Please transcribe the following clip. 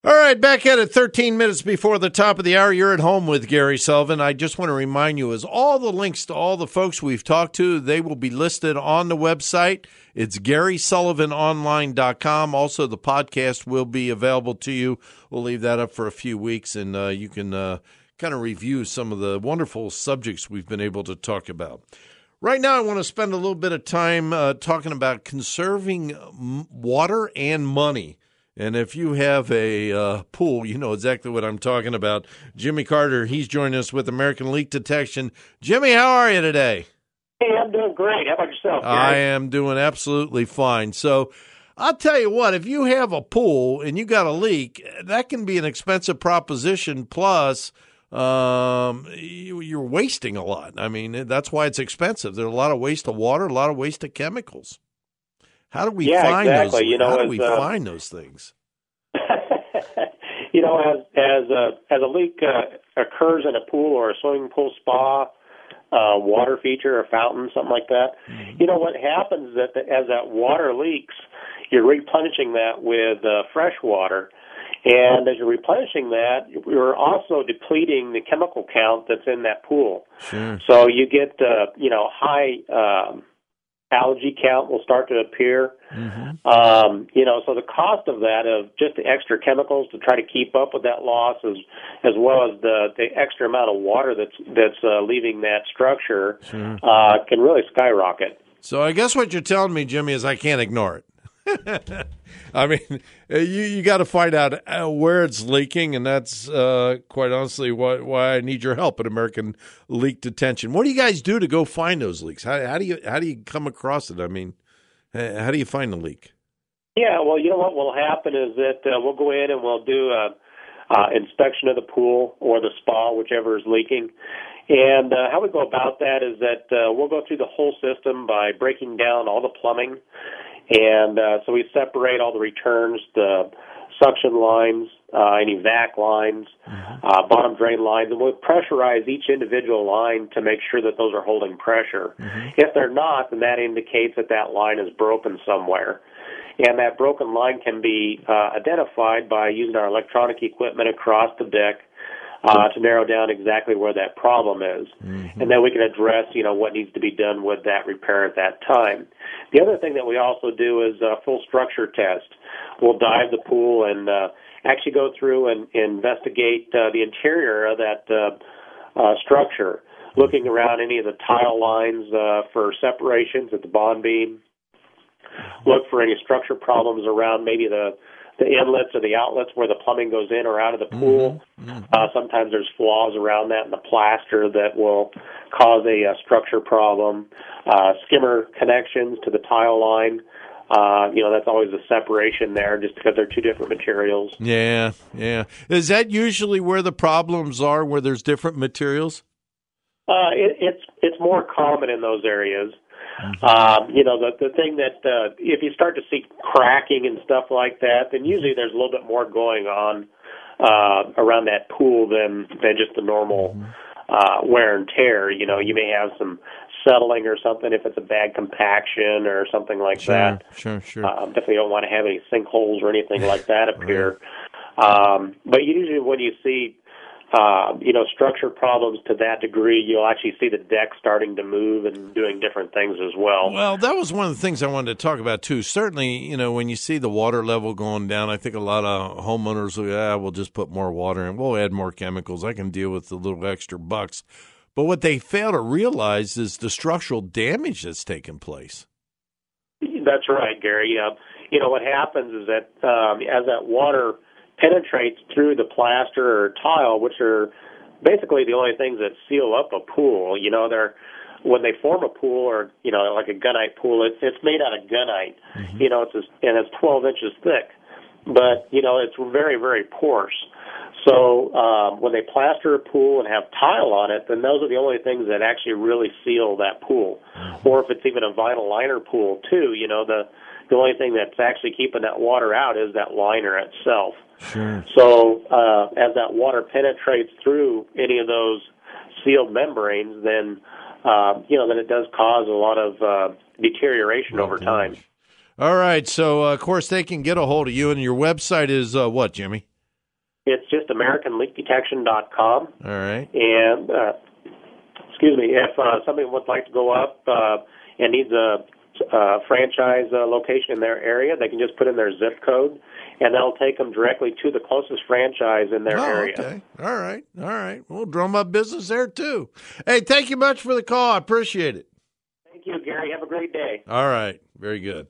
All right, back at it 13 minutes before the top of the hour. You're at home with Gary Sullivan. I just want to remind you, as all the links to all the folks we've talked to, they will be listed on the website. It's GarySullivanOnline.com. Also, the podcast will be available to you. We'll leave that up for a few weeks, and you can kind of review some of the wonderful subjects we've been able to talk about. Right now, I want to spend a little bit of time talking about conserving water and money. And if you have a pool, you know exactly what I'm talking about. Jimmy Carter, he's joining us with American Leak Detection. Jimmy, how are you today? Hey, I'm doing great. How about yourself, Gary? I am doing absolutely fine. So I'll tell you what, if you have a pool and you got a leak, that can be an expensive proposition. Plus, you're wasting a lot. I mean, that's why it's expensive. There's a lot of waste of water, a lot of waste of chemicals. How do we find exactly. those? How do we find those things? As a leak occurs in a pool or a swimming pool, spa, water feature, or fountain, something like that, what happens is that as that water leaks, you're replenishing that with fresh water. And as you're replenishing that, you're also depleting the chemical count that's in that pool. Sure. So you get, high algae count will start to appear. Mm-hmm. So the cost of that, of just the extra chemicals to try to keep up with that loss, as well as the extra amount of water that's leaving that structure, sure, can really skyrocket. So I guess what you're telling me, Jimmy, is I can't ignore it. I mean, you got to find out where it's leaking, and that's quite honestly why I need your help at American Leak Detection. What do you guys do to go find those leaks? How do you come across it? I mean, how do you find the leak? Yeah, well, you know what will happen is that we'll go in and we'll do a inspection of the pool or the spa, whichever is leaking. And how we go about that is that we'll go through the whole system by breaking down all the plumbing. And so we separate all the returns, the suction lines, any vac lines, bottom drain lines, and we'll pressurize each individual line to make sure that those are holding pressure. Mm-hmm. If they're not, then that indicates that line is broken somewhere. And that broken line can be identified by using our electronic equipment across the deck to narrow down exactly where that problem is. Mm-hmm. And then we can address, what needs to be done with that repair at that time. The other thing that we also do is a full structure test. We'll dive the pool and actually go through and investigate the interior of that structure, looking around any of the tile lines for separations at the bond beam. Look for any structure problems around maybe the inlets or the outlets where the plumbing goes in or out of the pool. Mm-hmm. Sometimes there's flaws around that in the plaster that will cause a structure problem. Skimmer connections to the tile line. That's always a separation there just because they're two different materials. Yeah. Is that usually where the problems are, where there's different materials? It's more common in those areas. Mm-hmm. The thing that if you start to see cracking and stuff like that, then usually there's a little bit more going on around that pool than just the normal wear and tear. You may have some settling or something if it's a bad compaction or something like that. Sure. Definitely don't want to have any sinkholes or anything like that appear. Right. But usually when you see structure problems to that degree, you'll actually see the deck starting to move and doing different things as well. Well, that was one of the things I wanted to talk about, too. Certainly, when you see the water level going down, I think a lot of homeowners will just put more water in. We'll add more chemicals. I can deal with the little extra bucks. But what they fail to realize is the structural damage that's taken place. That's right, Gary. What happens is that as that water penetrates through the plaster or tile, which are basically the only things that seal up a pool. When they form a pool or like a gunite pool, it's made out of gunite. Mm-hmm. And it's 12 inches thick, but it's very, very porous. So when they plaster a pool and have tile on it, then those are the only things that actually really seal that pool. Mm-hmm. Or if it's even a vinyl liner pool too, the only thing that's actually keeping that water out is that liner itself. Sure. So as that water penetrates through any of those sealed membranes, then it does cause a lot of deterioration over time. All right. So, of course, they can get a hold of you, and your website is what, Jimmy? It's just AmericanLeakDetection.com. All right. And, if somebody would like to go up and needs a franchise location in their area, they can just put in their zip code, and that'll take them directly to the closest franchise in their area. Okay. All right. We'll drum up business there, too. Hey, thank you much for the call. I appreciate it. Thank you, Gary. Have a great day. All right. Very good.